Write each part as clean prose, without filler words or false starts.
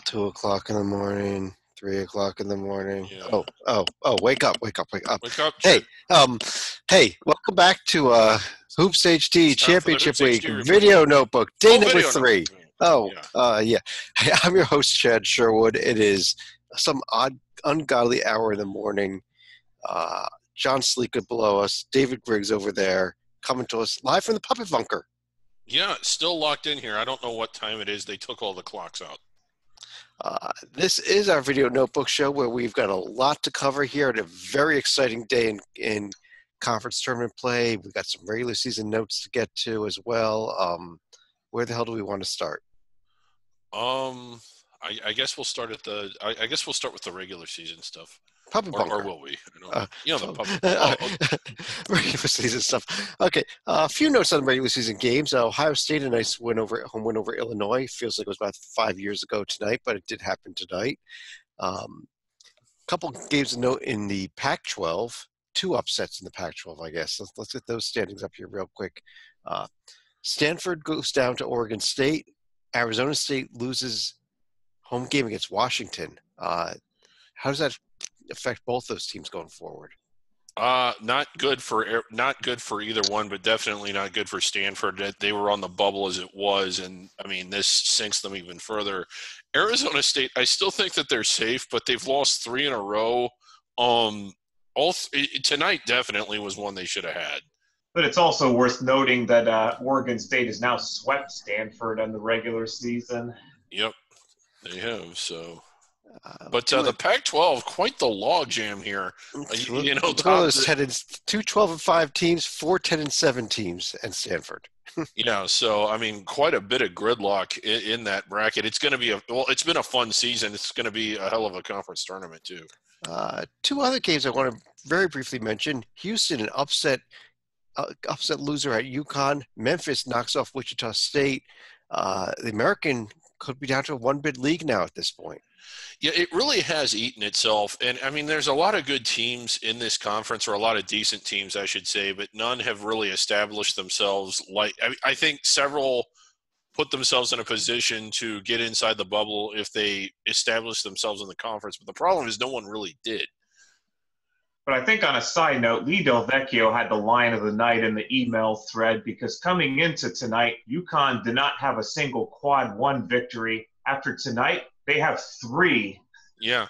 2 o'clock in the morning, 3 o'clock in the morning. Yeah. Wake up. Wake up, Hey, shit. welcome back to Hoops HD It's time for the Championship Hoops Week HD report. Video Notebook, day number Video 3. Yeah. Hey, I'm your host, Chad Sherwood. It is some ungodly hour in the morning. John Sleeka below us, David Griggs over there, coming to us live from the Puppet Bunker. Yeah, still locked in here. I don't know what time it is. They took all the clocks out. This is our Video Notebook show where we've got a lot to cover here at a very exciting day in conference tournament play. We've got some regular season notes to get to as well. Where the hell do we want to start? I guess we'll start at the. I guess we'll start with the regular season stuff. Puppet Bunker. Or will we? The puppet. Regular season stuff. Okay. A few notes on the regular season games. Ohio State, a nice home win over Illinois. Feels like it was about 5 years ago tonight, but it did happen tonight. Couple games to note in the Pac-12. 2 upsets in the Pac-12, I guess. Let's get those standings up here real quick. Stanford goes down to Oregon State. Arizona State loses home game against Washington. How does that affect both those teams going forward? Not good for either one, but definitely not good for Stanford. They were on the bubble as it was, and I mean this sinks them even further. Arizona State, I still think that they're safe, but they've lost 3 in a row. Tonight definitely was one they should have had. But it's also worth noting that Oregon State has now swept Stanford in the regular season. Yep, they have. So, but the Pac-12, quite the logjam here. Those 2 12-5 teams, 4 10-7 teams, and Stanford. Yeah, so I mean, quite a bit of gridlock in that bracket. It's going to be it's been a fun season. It's going to be a hell of a conference tournament too. 2 other games I want to very briefly mention. Houston, an upset loser at UConn. Memphis knocks off Wichita State. The American could be down to a 1-bid league now at this point. Yeah, it really has eaten itself. And, I mean, there's a lot of good teams in this conference, or a lot of decent teams, I should say, but none have really established themselves. I think several put themselves in a position to get inside the bubble if they establish themselves in the conference. But the problem is no one really did. But I think on a side note, Lee Del Vecchio had the line of the night in the email thread because coming into tonight, UConn did not have a single quad 1 victory. After tonight, they have 3. Yeah,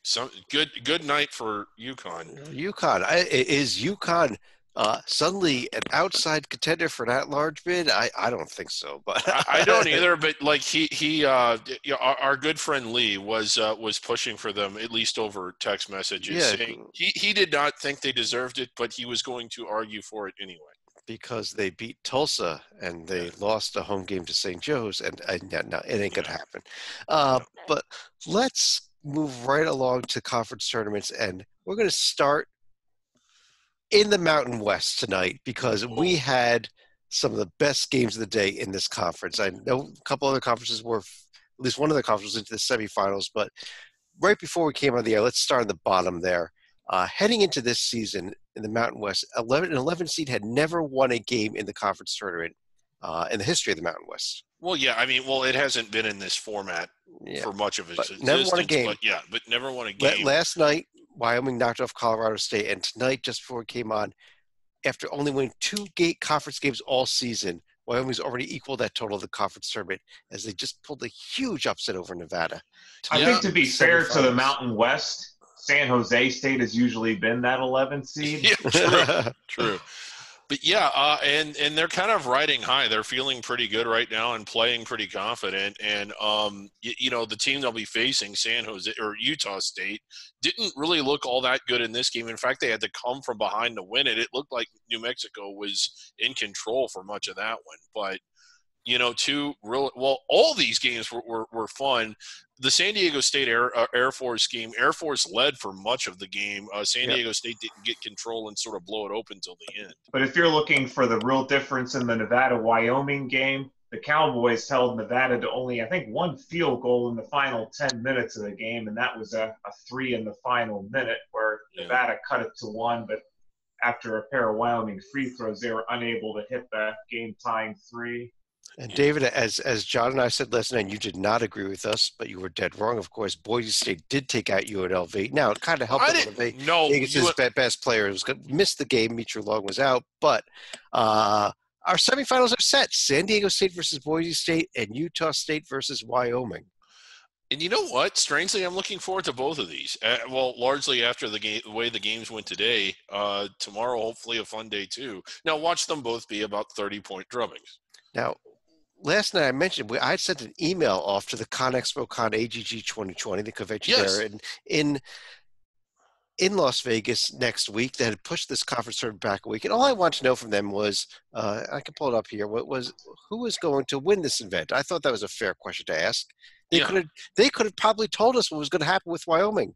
so good night for UConn. Is UConn suddenly an outside contender for that large bid? I don't think so, but I don't either. But like our good friend Lee was pushing for them, at least over text messages, saying he did not think they deserved it, but he was going to argue for it anyway. Because they beat Tulsa and they lost a home game to St. Joe's, and no, it ain't gonna happen. But let's move right along to conference tournaments, and we're going to start in the Mountain West tonight because we had some of the best games of the day in this conference. I know a couple other conferences were, at least one of the conferences into the semifinals, but right before we came on the air, let's start on the bottom there. Heading into this season in the Mountain West, an 11 seed had never won a game in the conference tournament in the history of the Mountain West. Well, yeah, I mean, it hasn't been in this format for much of its existence. Never won a game. But never won a game. Last night, Wyoming knocked off Colorado State, and tonight, just before it came on, after only winning 2 conference games all season, Wyoming's already equaled that total of the conference tournament as they just pulled a huge upset over Nevada. I think to be fair to the Mountain West, San Jose State has usually been that 11 seed. Yeah, true. But yeah, and they're kind of riding high. They're feeling pretty good right now and playing pretty confident. And the team they'll be facing, San Jose or Utah State, didn't really look all that good in this game. In fact, they had to come from behind to win it. It looked like New Mexico was in control for much of that one. But all these games were fun. The San Diego State Air Force game, Air Force led for much of the game. San Diego State didn't get control and sort of blow it open until the end. But if you're looking for the real difference in the Nevada-Wyoming game, the Cowboys held Nevada to only, I think, 1 field goal in the final 10 minutes of the game, and that was a 3 in the final minute where Nevada cut it to 1, but after a pair of Wyoming free throws, they were unable to hit the game-tying 3. And David, as John and I said last night, you did not agree with us, but you were dead wrong. Of course, Boise State did take out UNLV. Now, it kind of helped I that one of didn't know Vegas's best player was going to miss the game. Meecher Long was out, but our semifinals are set: San Diego State versus Boise State and Utah State versus Wyoming. And you know what? Strangely, I'm looking forward to both of these. Well, largely after the way the games went today. Tomorrow, hopefully, a fun day too. Now, watch them both be about 30-point drubbings. Now, last night I mentioned I sent an email off to the ConnectSpoke AGG 2020, the convention there in Las Vegas next week that had pushed this conference tournament back a week. And all I wanted to know from them was, I can pull it up here, who was going to win this event? I thought that was a fair question to ask. They could have probably told us what was going to happen with Wyoming,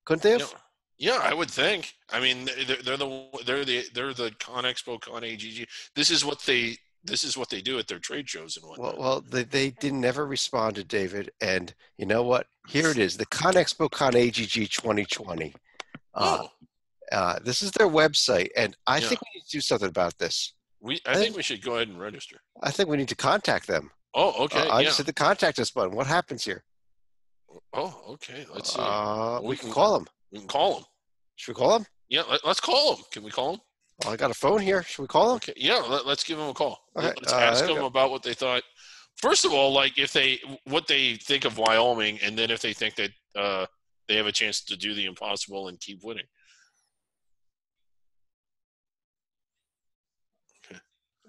couldn't they have? Yeah, I would think. I mean, they're the ConnectSpoke AGG. This is what they do at their trade shows and whatnot. Well, they didn't ever respond to David, and you know what? Here it is, the ConnectSpoke AGG 2020. This is their website, and I think we need to do something about this. I think we should go ahead and register. I think we need to contact them. Oh, okay. I just hit the contact us button. What happens here? Oh, okay. Let's see. We can call them. We can call them. Should we call them? Yeah, let's call them. Can we call them? Well, I got a phone here. Should we call them? Okay. Yeah, let's give them a call. Okay. Let's ask them about what they thought. First of all, like what they think of Wyoming, and then if they think that they have a chance to do the impossible and keep winning.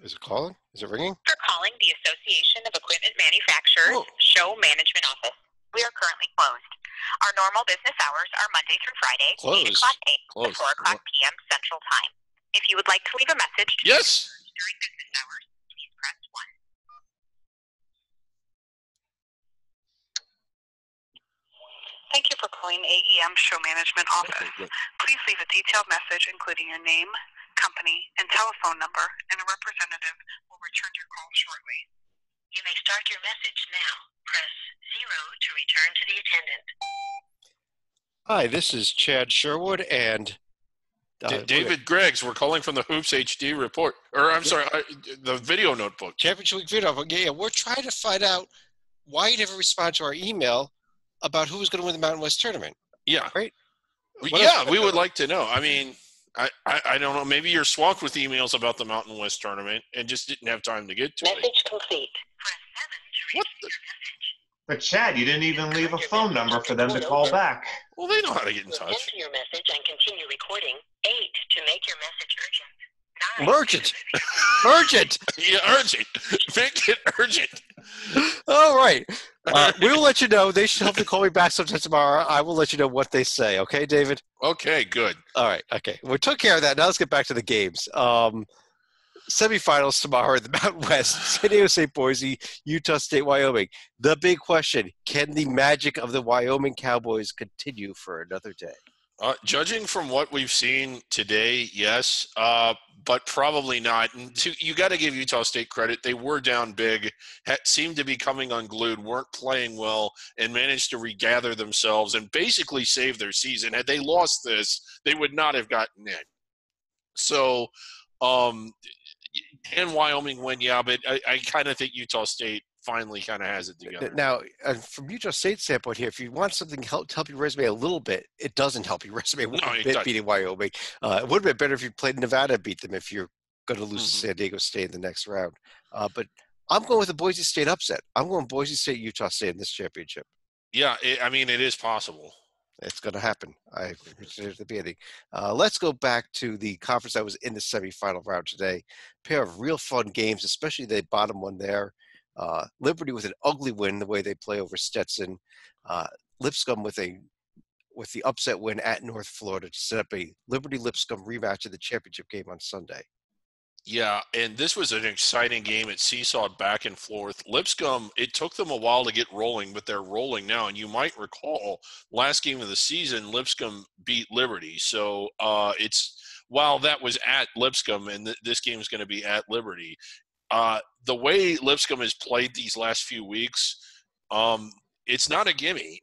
Is it calling? Is it ringing? For calling the Association of Equipment Manufacturers Show Management Office. We are currently closed. Our normal business hours are Monday through Friday, 8 o'clock a.m. to 4 o'clock p.m. Central Time. If you would like to leave a message during business hours, please press 1. Thank you for calling AEM Show Management Office. Please leave a detailed message including your name, company, and telephone number, and a representative will return your call shortly. You may start your message now. Press 0 to return to the attendant. Hi, this is Chad Sherwood and David Greggs. We're calling from the Hoops HD report. Or, I'm sorry, the video notebook. Championship Week video notebook. Yeah, we're trying to find out why you never respond to our email about who was going to win the Mountain West tournament. Yeah. Right? We would like to know. I mean, I don't know. Maybe you're swamped with emails about the Mountain West tournament and just didn't have time to get to it. Message complete. Press 7 to repeat your message. But Chad, you didn't even leave a phone number for them to call back. Well, they know how to get in touch. Enter your message and continue recording. 8 to make your message urgent. 9. Urgent. Yeah, urgent. Make it urgent. All right. We will let you know. They should hopefully call me back sometime tomorrow. I will let you know what they say. Okay, David? Okay, good. All right. Okay. We took care of that. Now let's get back to the games. Semifinals tomorrow in the Mountain West. San Diego State, Boise, Utah State, Wyoming. The big question, can the magic of the Wyoming Cowboys continue for another day? Judging from what we've seen today, yes, but probably not. And you got to give Utah State credit. They were down big, seemed to be coming unglued, weren't playing well, and managed to regather themselves and basically save their season. Had they lost this, they would not have gotten in. So, can Wyoming win? Yeah, but I kind of think Utah State finally kind of has it together. Now, from Utah State's standpoint here, if you want something to help your resume a little bit, it doesn't help your resume one bit beating Wyoming. It would have been better if you played Nevada and beat them if you're going to lose to San Diego State in the next round. But I'm going with the Boise State upset. I'm going Boise State, Utah State in this championship. Yeah, I mean, it is possible. It's going to happen. I mentioned it at the beginning. Let's go back to the conference that was in the semifinal round today. A pair of real fun games, especially the bottom one there. Liberty with an ugly win the way they play over Stetson. Lipscomb with the upset win at North Florida to set up a Liberty-Lipscomb rematch of the championship game on Sunday. Yeah, and this was an exciting game. It seesawed back and forth. Lipscomb, it took them a while to get rolling, but they're rolling now. And you might recall last game of the season, Lipscomb beat Liberty. So while that was at Lipscomb and this game is going to be at Liberty, the way Lipscomb has played these last few weeks, it's not a gimme.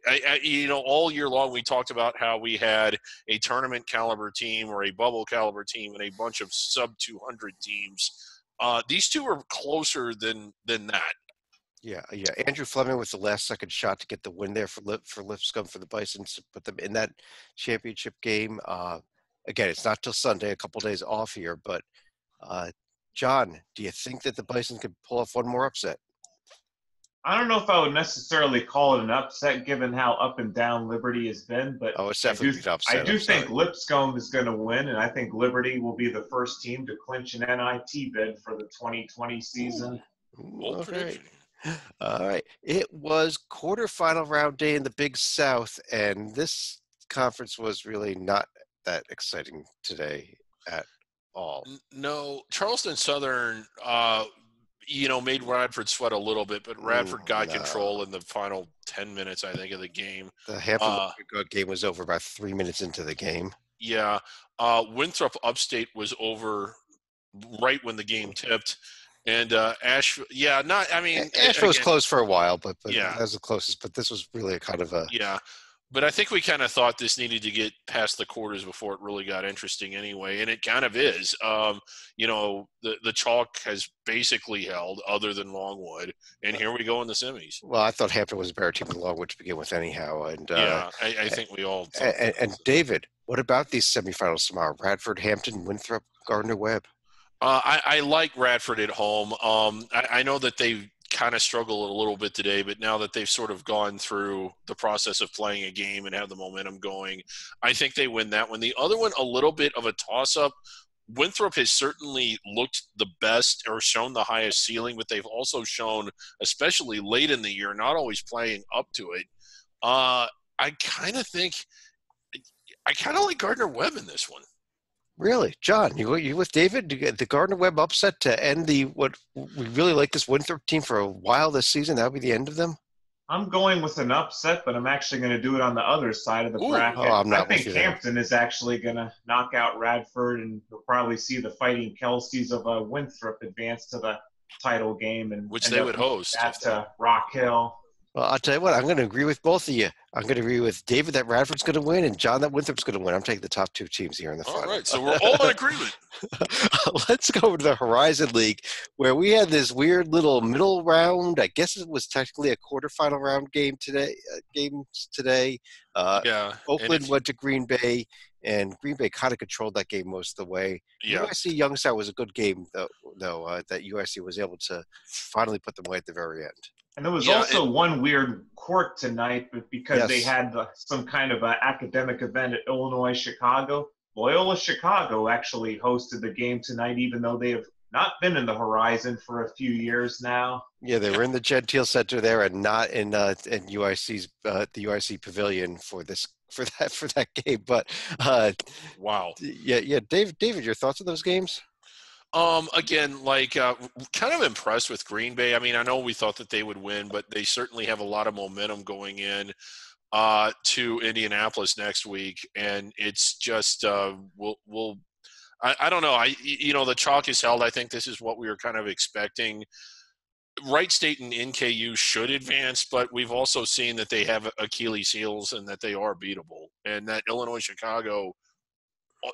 All year long we talked about how we had a tournament caliber team or a bubble caliber team and a bunch of sub 200 teams These two are closer than that. Yeah. Andrew Fleming with the last-second shot to get the win there for Lipscomb for the Bisons to put them in that championship game. Again, it's not till Sunday, a couple days off here, but John, do you think that the Bisons could pull off one more upset? I don't know if I would necessarily call it an upset given how up and down Liberty has been, but it's definitely an upset. I do think Lipscomb is going to win, and I think Liberty will be the first team to clinch an NIT bid for the 2020 season. All right. It was quarterfinal round day in the Big South, and this conference was really not that exciting today at all. No, Charleston Southern made Radford sweat a little bit, but Radford got control in the final 10 minutes, I think, of the game. The Hampton game was over about 3 minutes into the game. Yeah. Winthrop Upstate was over right when the game tipped. And Asheville, Asheville was close for a while, but yeah, that was the closest. But this was really a kind of a But I think we kind of thought this needed to get past the quarters before it really got interesting anyway, and it kind of is. The chalk has basically held, other than Longwood, and here we go in the semis. Well, I thought Hampton was a better team than Longwood to begin with, anyhow. And I think we all. And David, what about these semifinals tomorrow? Radford, Hampton, Winthrop, Gardner-Webb. I like Radford at home. I know that they kind of struggled a little bit today, but now that they've sort of gone through the process of playing a game and have the momentum going, I think they win that one. The other one, a little bit of a toss-up. Winthrop has certainly looked the best or shown the highest ceiling, but they've also shown, especially late in the year, not always playing up to it. I kind of like Gardner-Webb in this one. Really? John, you with David? You get the Gardner-Webb upset to end what we really like this Winthrop team for a while this season? That would be the end of them? I'm going with an upset, but I'm actually going to do it on the other side of the bracket. I think Hampton is actually going to knock out Radford, and you'll probably see the Fighting Kelseys of Winthrop advance to the title game, and which they would host at Rock Hill. Well, I'll tell you what, I'm going to agree with both of you. I'm going to agree with David that Radford's going to win and John that Winthrop's going to win. I'm taking the top two teams here in the final. All right, so we're all in agreement. Let's go over to the Horizon League, where we had this weird little middle round. I guess it was technically a quarterfinal round game today. Oakland went to Green Bay, and Green Bay kind of controlled that game most of the way. Yeah. USC Youngstown was a good game, though that USC was able to finally put them away at the very end. And there was also one weird quirk tonight, but because they had some kind of academic event at Illinois Chicago, Loyola Chicago actually hosted the game tonight, even though they have not been in the Horizon for a few years now. Yeah, they were in the Gentile Center there, and not in UIC's the UIC Pavilion for that game. But wow, yeah, David, your thoughts on those games? Again, kind of impressed with Green Bay. I mean, I know we thought that they would win, but they certainly have a lot of momentum going in to Indianapolis next week, and it's just I don't know. The chalk is held. I think this is what we were kind of expecting. Wright State and NKU should advance, but we've also seen that they have Achilles heels and that they are beatable, and that Illinois Chicago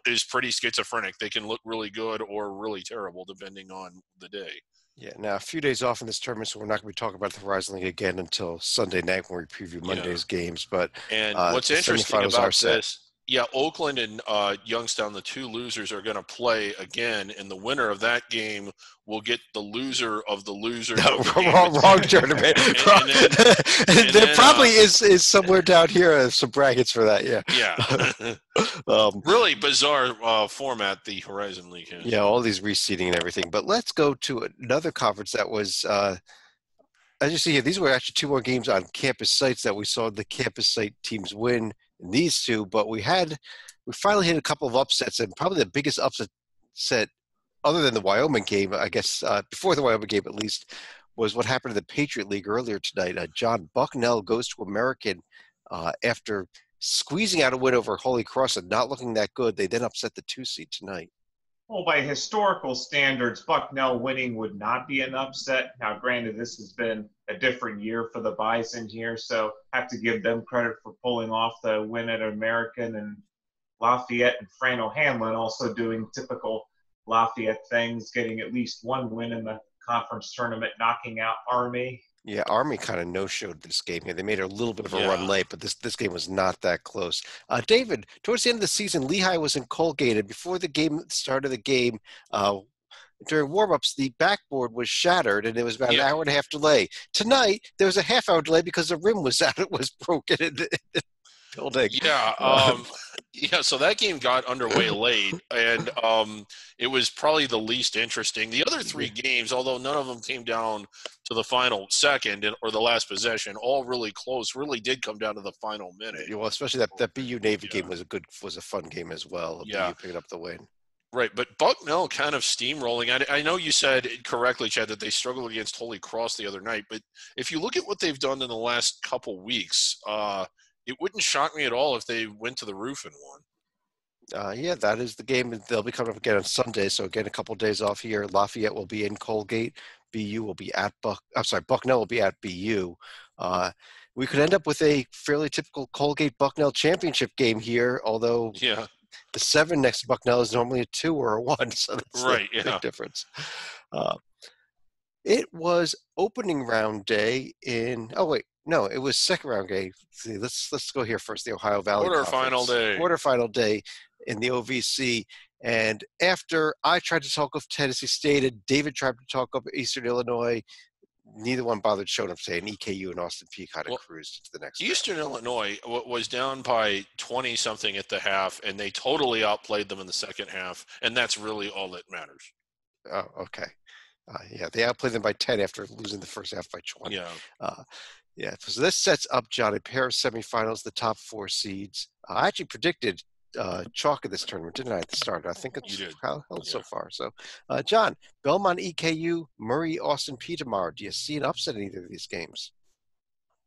is pretty schizophrenic. They can look really good or really terrible depending on the day. Yeah, now a few days off in this tournament, so we're not going to be talking about the Horizon League again until Sunday night when we preview Monday's games. But what's interesting about this, Oakland and Youngstown, the two losers, are going to play again, and the winner of that game will get the loser of the losers. No, wrong tournament. There probably is somewhere down here some brackets for that. Yeah. Really bizarre format the Horizon League has. Yeah, all these reseeding and everything. But let's go to another conference that was. As you see here, these were actually two more games on campus sites that we saw the campus site teams win in these two, but we finally hit a couple of upsets, and probably the biggest upset other than the Wyoming game, I guess, before the Wyoming game at least, was what happened to the Patriot League earlier tonight. John, Bucknell goes to American after squeezing out a win over Holy Cross and not looking that good. They then upset the 2 seed tonight. Well, by historical standards, Bucknell winning would not be an upset. Now, granted, this has been a different year for the Bison here, so I have to give them credit for pulling off the win at American, and Lafayette and Fran O'Hanlon also doing typical Lafayette things, getting at least one win in the conference tournament, knocking out Army. Yeah, Army kind of no-showed this game here. They made a little bit of a run late, but this game was not that close. David, towards the end of the season, Lehigh was in Colgate, and before the start of the game, during warm-ups, the backboard was shattered, and it was about an hour and a half delay. Tonight, there was a half-hour delay because the rim was out; it was broken in the building. Yeah, so that game got underway late, and it was probably the least interesting. The other three games, although none of them came down to the final second or the last possession, all really close, really did come down to the final minute. Well, especially that BU Navy game was a fun game as well. BU picking up the win. Right, but Bucknell kind of steamrolling. I know you said correctly, Chad, that they struggled against Holy Cross the other night, but if you look at what they've done in the last couple weeks, it wouldn't shock me at all if they went to the roof and won. Yeah, that is the game. They'll be coming up again on Sunday. So again, a couple of days off here. Lafayette will be in Colgate. BU will be at Bucknell will be at BU. We could end up with a fairly typical Colgate Bucknell championship game here, although the 7 next to Bucknell is normally a 2 or a 1, so that's a big difference. It was opening round day in. Oh wait, no, it was second round day. See, let's go here first. The Ohio Valley quarterfinal day in the OVC. And after I tried to talk up Tennessee State and David tried to talk up Eastern Illinois, neither one bothered showing up today. And EKU and Austin Peay kind of cruised to the next round. Eastern Illinois was down by 20-something at the half, and they totally outplayed them in the second half. And that's really all that matters. Oh, okay. They outplayed them by 10 after losing the first half by 20. So this sets up, John, a pair of semifinals, the top 4 seeds. I actually predicted chalk in this tournament, didn't I, at the start? I think it's held so far. So, John, Belmont, EKU, Murray, Austin Peay tomorrow. Do you see an upset in either of these games?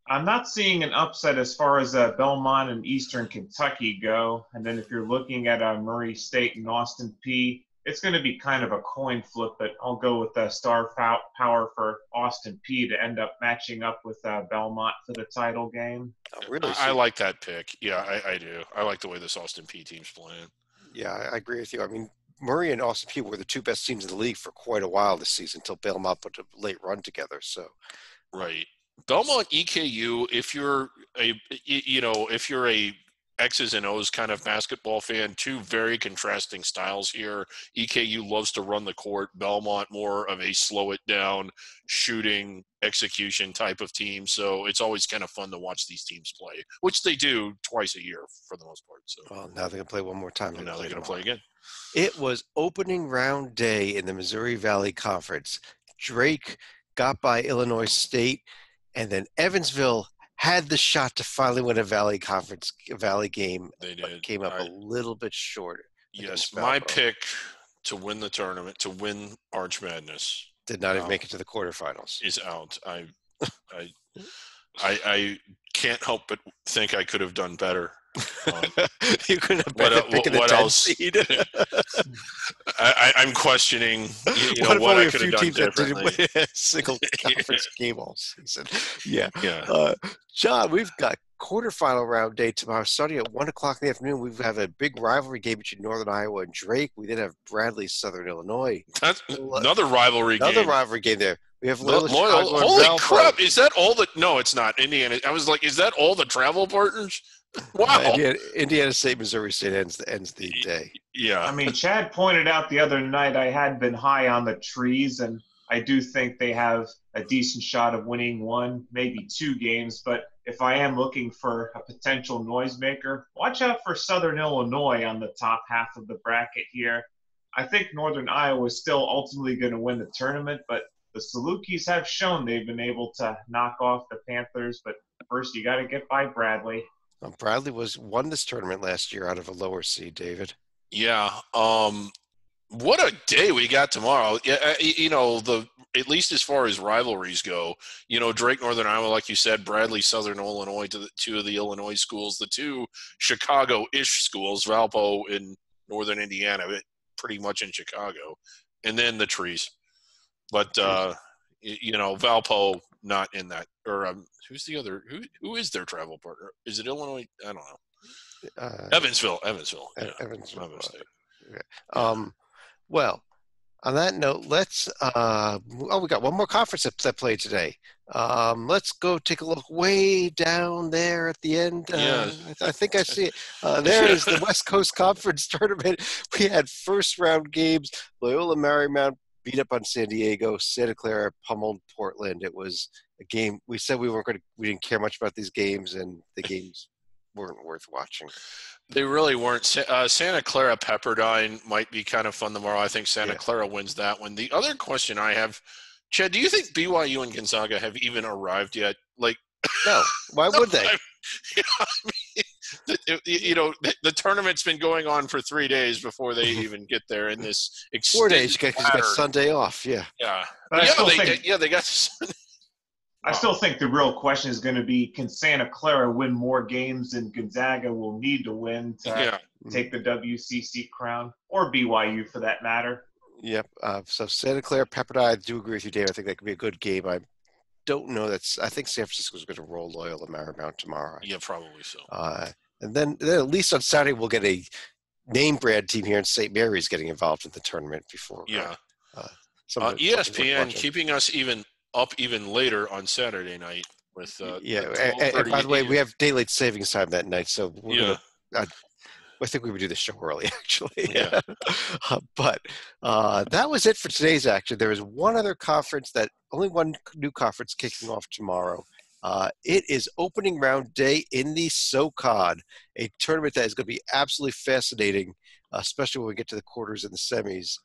I'm not seeing an upset as far as Belmont and Eastern Kentucky go. And then if you're looking at Murray State and Austin Peay, it's going to be kind of a coin flip, but I'll go with the star power for Austin Peay to end up matching up with Belmont for the title game. I like that pick. Yeah, I do. I like the way this Austin Peay team's playing. Yeah, I agree with you. I mean, Murray and Austin Peay were the 2 best teams in the league for quite a while this season until Belmont put a late run together. So, right, Belmont, EKU. If you're a X's and O's kind of basketball fan, 2 very contrasting styles here. EKU loves to run the court. Belmont more of a slow it down, shooting, execution type of team. So it's always kind of fun to watch these teams play, which they do twice a year for the most part. So now they're going to play one more time. And now they're going to play again. It was opening round day in the Missouri Valley Conference. Drake got by Illinois State, and then Evansville had the shot to finally win a Valley game. They did. But came up a little bit short. Yes, my pick to win the tournament, to win Arch Madness, did not even make it to the quarterfinals. Is out. I can't help but think I could have done better. You couldn't have been picking the 10 seed. I'm questioning what I could have done differently. That didn't win a single conference game all season. John, we've got quarterfinal round day tomorrow starting at 1 o'clock in the afternoon. We have a big rivalry game between Northern Iowa and Drake. We then have Bradley, Southern Illinois. That's another rivalry game. Another rivalry game there. We have Loyola. Holy crap! Is that all the? No, it's not. Indiana. I was like, is that all the travel partners? Wow. Indiana State, Missouri State ends the day. Yeah. I mean, Chad pointed out the other night I had been high on the trees, and I do think they have a decent shot of winning 1, maybe 2 games. But if I am looking for a potential noisemaker, watch out for Southern Illinois on the top half of the bracket here. I think Northern Iowa is still ultimately going to win the tournament, but the Salukis have shown they've been able to knock off the Panthers. But first, you got to get by Bradley. Bradley won this tournament last year out of a lower seed, David. Yeah. What a day we got tomorrow. Yeah, at least as far as rivalries go, Drake, Northern Iowa, like you said, Bradley, Southern Illinois, to the 2 of the Illinois schools, the 2 Chicago-ish schools, Valpo in Northern Indiana, but pretty much in Chicago, and then the trees. But Valpo not in that, or who's the other? Who is their travel partner? Is it Illinois? I don't know. Evansville. Evansville. Yeah. Well, On that note, let's we got one more conference that played today. Let's go take a look way down there at the end. Yeah. I think I see it. There is the West Coast Conference Tournament. We had first round games. Loyola Marymount beat up on San Diego. Santa Clara pummeled Portland. It was a game. We said we didn't care much about these games, and the games weren't worth watching. They really weren't. Santa Clara Pepperdine might be kind of fun tomorrow. I think Santa Clara wins that one. The other question I have, Chad, do you think BYU and Gonzaga have even arrived yet? No. Why would they? The tournament's been going on for 3 days before they even get there in this 4 days because you got Sunday off. Yeah. Yeah. They got. I still think the real question is going to be, can Santa Clara win more games than Gonzaga will need to win to take the WCC crown, or BYU for that matter? Yep. So Santa Clara, Pepperdine, I do agree with you, Dave. I think that could be a good game. I don't know. I think San Francisco's going to roll Loyola Marymount tomorrow. Yeah, probably so. And then at least on Saturday we'll get a name brand team here in St. Mary's getting involved in the tournament before. Yeah. ESPN keeping us even later on Saturday night with and by the way, we have daylight savings time that night, so we're gonna, I think we would do the show early, actually. Yeah. But that was it for today's action. There is one other conference only one new conference kicking off tomorrow. It is opening round day in the SoCon, a tournament that is going to be absolutely fascinating, especially when we get to the quarters and the semis.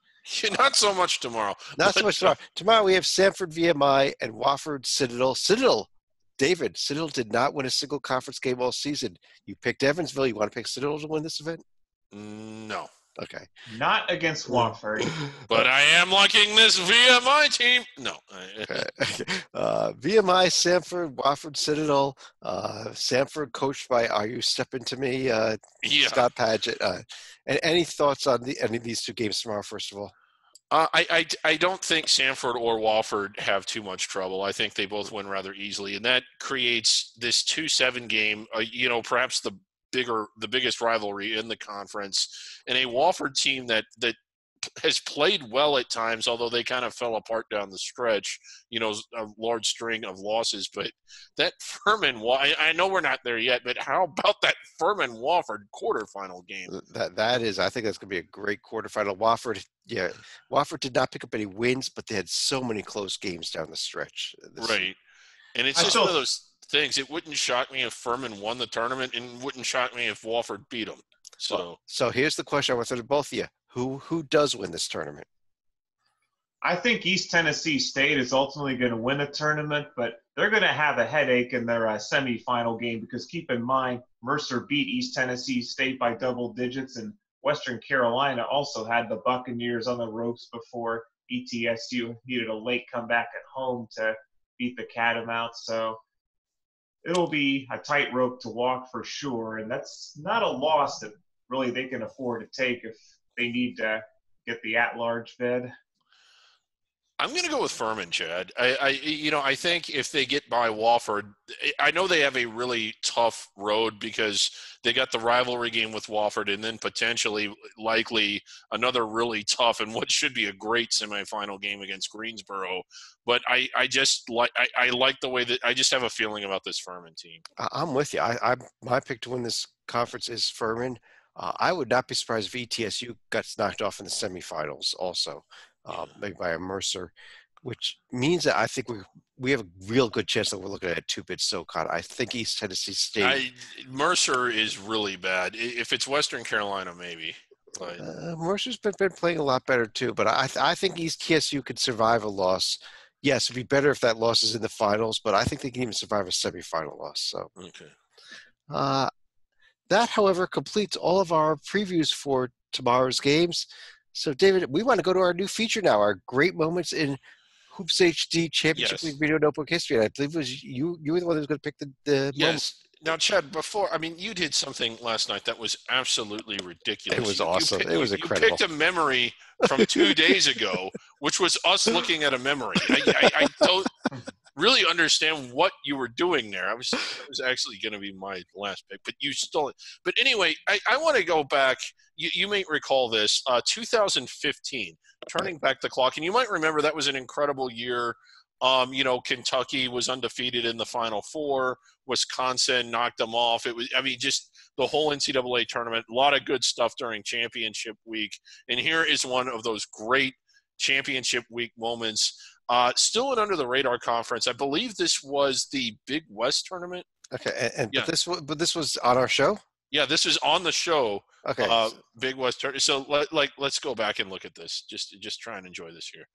Not so much tomorrow. Not so much tomorrow. Tomorrow we have Sanford VMI and Wofford Citadel. Citadel did not win a single conference game all season. You picked Evansville. You want to pick Citadel to win this event? No. Okay. Not against Wofford. But I am liking this VMI team. No. VMI, Sanford, Wofford Citadel. Sanford coached by Are You Stepping to Me? Scott Padgett. And any thoughts on any of these two games tomorrow, first of all? I don't think Sanford or Wofford have too much trouble. I think they both win rather easily, and that creates this 2-7 game. Perhaps the biggest rivalry in the conference, and a Wofford team that has played well at times, although they kind of fell apart down the stretch. A large string of losses. But that Furman, I know we're not there yet, but how about that Furman-Wofford quarterfinal game? That is, I think that's going to be a great quarterfinal. Wofford did not pick up any wins, but they had so many close games down the stretch. Right, and it's just one of those things. It wouldn't shock me if Furman won the tournament, and wouldn't shock me if Wofford beat them. So here's the question I want to throw to both of you. Who does win this tournament? I think East Tennessee State is ultimately going to win the tournament, but they're going to have a headache in their semifinal game because keep in mind, Mercer beat East Tennessee State by double digits, and Western Carolina also had the Buccaneers on the ropes before ETSU needed a late comeback at home to beat the Catamounts. So it'll be a tightrope to walk for sure, and that's not a loss that really they can afford to take if they need to get the at-large bid. I'm going to go with Furman, Chad. I think if they get by Wofford, I know they have a really tough road because they got the rivalry game with Wofford and then potentially, likely, another really tough and what should be a great semifinal game against Greensboro. But I like the way that I just have a feeling about this Furman team. I'm with you. My pick to win this conference is Furman. I would not be surprised if ETSU got knocked off in the semifinals also, maybe by a Mercer, which means that I think we have a real good chance that we're looking at a two-bid SoCon. I think East Tennessee State. Mercer is really bad. If it's Western Carolina, maybe. But Mercer's been playing a lot better too, but I think East TSU could survive a loss. Yes, it'd be better if that loss is in the finals, but I think they can even survive a semifinal loss. So, okay. That, however, completes all of our previews for tomorrow's games. So, David, we want to go to our new feature now, our great moments in Hoops HD Championship League Video Notebook history. And I believe it was you were the one who was going to pick the Yes. Now, Chad, you did something last night that was absolutely ridiculous. It was awesome. It was incredible. You picked a memory from 2 days ago, which was us looking at a memory. really understand what you were doing there. That was actually going to be my last pick, but you stole it. But anyway, I want to go back. You may recall this, 2015, turning back the clock, and you might remember that was an incredible year. Kentucky was undefeated in the Final Four. Wisconsin knocked them off. Just the whole NCAA tournament, a lot of good stuff during championship week. And here is one of those great championship week moments. Still an under the radar conference. I believe this was the Big West tournament. Okay, but this was on our show. Yeah, this is on the show. Okay, Big West tournament. So let's go back and look at this. Just try and enjoy this here.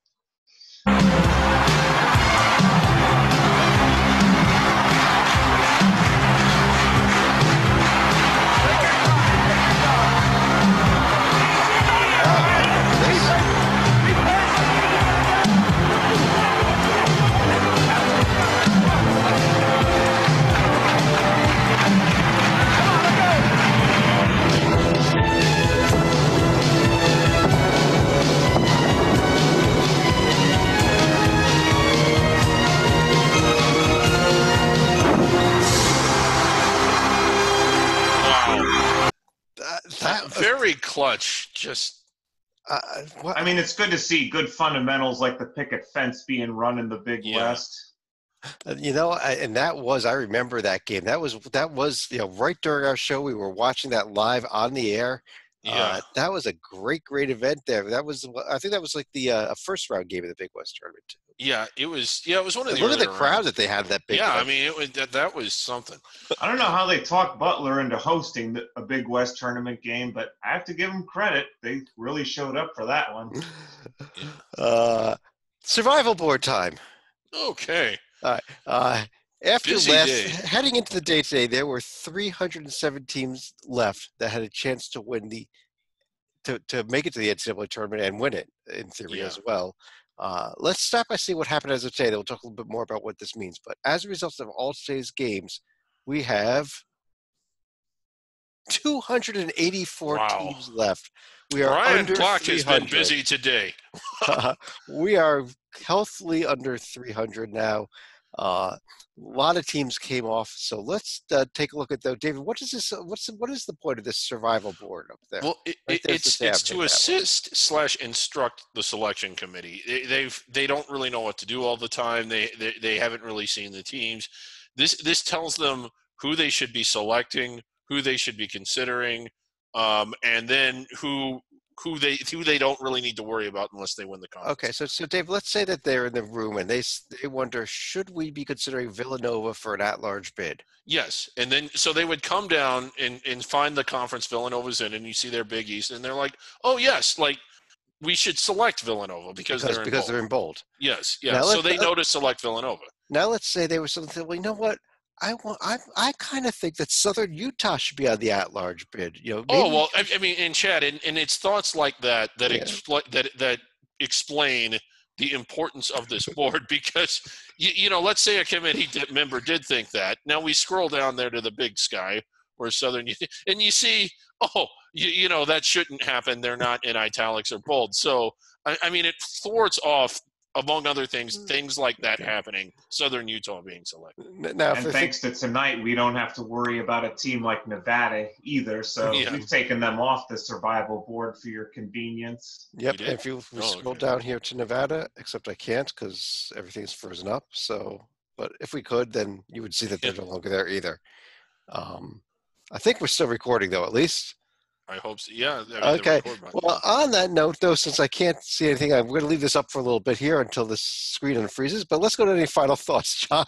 Very clutch. I mean, it's good to see good fundamentals like the picket fence being run in the Big West. And I remember that game. That was right during our show. We were watching that live on the air. Yeah, that was a great event there. I think that was like the first round game of the Big West tournament. Yeah, it was. Yeah, it was one of the. Look at the crowd that they had that big. Yeah, I mean, that was something. I don't know how they talked Butler into hosting a Big West tournament game, but I have to give them credit. They really showed up for that one. Survival board time. Okay. All right. After heading into the day today, there were 307 teams left that had a chance to win to make it to the NCAA tournament and win it in theory as well. Let's start by seeing what happened as of today. Then we'll talk a little bit more about what this means. But as a result of all today's games, we have 284 teams left. We are Brian under Block 300. has been busy today. We are healthily under 300 now. A lot of teams came off, so let's take a look at those. David, what is this? What is the point of this survival board up there? Well, it's to assist / instruct the selection committee. They don't really know what to do all the time. They haven't really seen the teams. This tells them who they should be selecting, who they should be considering, and then who they don't really need to worry about unless they win the conference. Okay, so Dave, let's say that they're in the room and they wonder, should we be considering Villanova for an at-large bid? Yes, and then so they would come down and find the conference Villanova's in, and you see their Big East, and they're like, oh yes, like we should select Villanova because they're in bold. Yes, yeah. Now, so they know to select Villanova. Now let's say they were something. Well, you know what? I kind of think that Southern Utah should be on the at-large bid. Maybe. Oh well, I mean, in Chad, and it's thoughts like that that explain the importance of this board because let's say a committee member did think that. Now we scroll down there to the Big Sky where Southern, and you see, that shouldn't happen. They're not in italics or bold. So I mean, it thwarts off, among other things like that happening, Southern Utah being selected. Now, thanks to tonight, we don't have to worry about a team like Nevada either, so we've taken them off the survival board for your convenience. Yep, if you scroll down here to Nevada, except I can't because everything's frozen up, but if we could, then you would see that they're no longer there either. I think we're still recording, though, at least. I hope so. Yeah. Okay. Well, on that note, though, since I can't see anything, I'm going to leave this up for a little bit here until the screen unfreezes. But let's go to any final thoughts, John.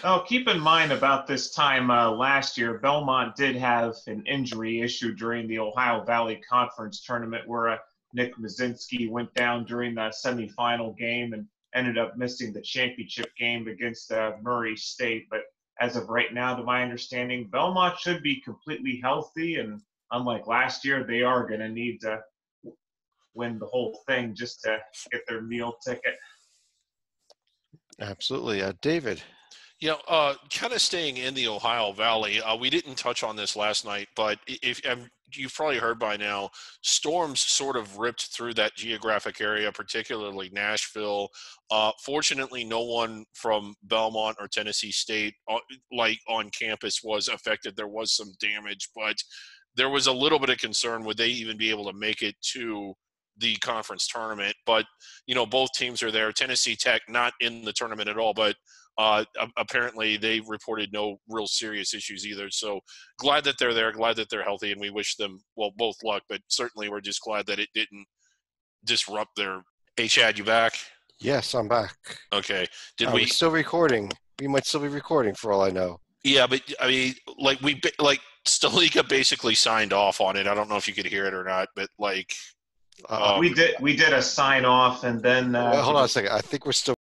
Oh, keep in mind about this time last year, Belmont did have an injury issue during the Ohio Valley Conference Tournament where Nick Mazinski went down during the semifinal game and ended up missing the championship game against Murray State. But as of right now, to my understanding, Belmont should be completely healthy, and unlike last year, they are going to need to win the whole thing just to get their meal ticket. Absolutely. David. Kind of staying in the Ohio Valley, we didn't touch on this last night, but if you've probably heard by now, storms sort of ripped through that geographic area, particularly Nashville. Fortunately, no one from Belmont or Tennessee State, on campus, was affected. There was some damage, but there was a little bit of concern, would they even be able to make it to the conference tournament? But, both teams are there. Tennessee Tech not in the tournament at all, but apparently they reported no real serious issues either. So glad that they're there, glad that they're healthy, and we wish them, both luck, but certainly we're just glad that it didn't disrupt their – Hey, Chad, you back? Yes, I'm back. Okay. We're still recording. We might still be recording for all I know. Yeah, but I mean, Stalika basically signed off on it. I don't know if you could hear it or not, but we did a sign off, and then hold on a second. I think we're still